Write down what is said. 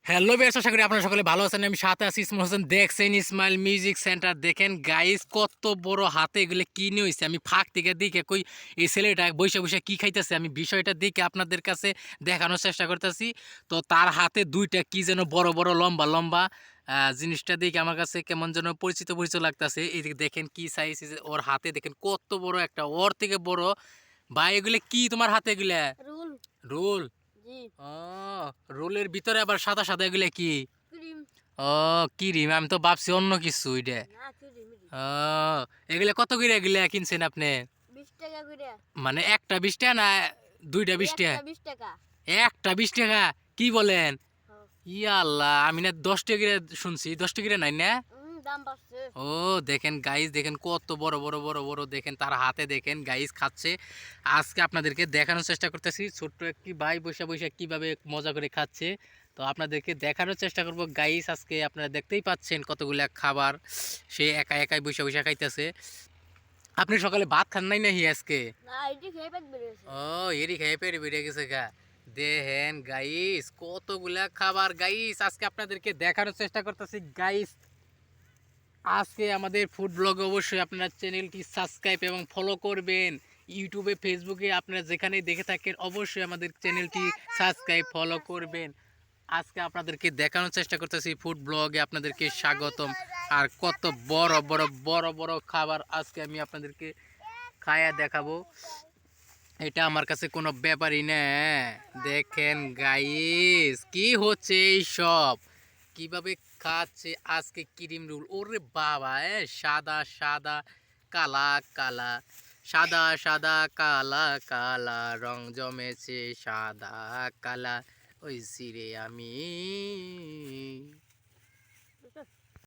Hello বেশ, আশা করি আপনারা সকলে ভালো আছেন। আমি সাথে আছি ইসমুল হোসেন। দেখছেন ইসমাইল মিউজিক সেন্টার। দেখেন গাইস, কত বড় হাতে এগুলো কিনে হয়েছে। আমি ফাঁক থেকে দেখে কই এই ছেলেটা বসে বসে কি খাইতেছে, আমি বিষয়টা দেখে আপনাদের কাছে দেখানোর চেষ্টা করতেছি। তো তার হাতে দুইটা কি যেন বড় বড় লম্বা লম্বা জিনিসটা দেখে আমার কাছে কেমন যেন পরিচিত পরিচিত লাগতেছে। এই দেখেন কি সাইজ, ওর হাতে দেখেন কত বড় একটা, ওর থেকে বড়। ভাই এগুলো কি তোমার হাতে? এগুলা রোল। রোল। জি। ও, রোলের ভিতরে আবার সাদা সাদা এগুলা কি? ক্রিম। ও, কিরিম। আমি তো ভাবছি অন্য কিছু এটা। না, ক্রিম। ও, এগুলা কত করে এগুলা কিনছেন আপনি? 20 টাকা করে। মানে একটা 20 টাকা না দুইটা 20 টাকা? একটা 20 টাকা। একটা 20 টাকা? কি বলেন? হ্যাঁ। ইয়া আল্লাহ, আমি না 10 টাকা করে শুনছি। 10 টাকা করে নাই না? দাম বাড়ছে। ও, দেখেন গাইস, দেখেন কত বড় বড় বড় বড়, দেখেন তার হাতে দেখেন গাইস খাচ্ছে। আজকে আপনাদেরকে দেখানোর চেষ্টা করতেছি ছোট্ট একটি ভাই বসে বসে কিভাবে মজা করে খাচ্ছে। তো আপনাদেরকে দেখানোর চেষ্টা করব গাইস। আজকে আপনারা দেখতেই পাচ্ছেন কতগুলা খাবার সে একা একাই বসে বসে খাইতেছে। আপনি সকালে ভাত খান নাই নাকি আজকে? না, এটি খেয়ে পেট বেড়েছে। ও, এরই খেয়ে পেরে বেড়ে গেছে গা। দেখেন গাইস কতগুলা খাবার গাইস, আজকে আপনাদেরকে দেখানোর চেষ্টা করতেছি গাইস। আজকে আমাদের ফুড ব্লগ, অবশ্যই আপনারা চ্যানেলটি সাবস্ক্রাইব এবং ফলো করবেন। ইউটিউবে ফেসবুকে আপনারা যেখানেই দেখে থাকেন অবশ্যই আমাদের চ্যানেলটি সাবস্ক্রাইব ফলো করবেন। আজকে আপনাদেরকে দেখানোর চেষ্টা করতেছি ফুড ব্লগে, আপনাদেরকে স্বাগতম। আর কত বড় বড় বড় বড় খাবার আজকে আমি আপনাদেরকে খায়া দেখাবো। এটা আমার কাছে কোনো ব্যাপারই না। দেখেন গাইস কি হচ্ছে এই সব, কিভাবে খাচ্ছে আজকে ক্রিম রোল। ওরে বাবা, সাদা সাদা কালা কালা, সাদা সাদা কালা কালা, রং জমেছে সাদা কালা, ওই সিরে আমি।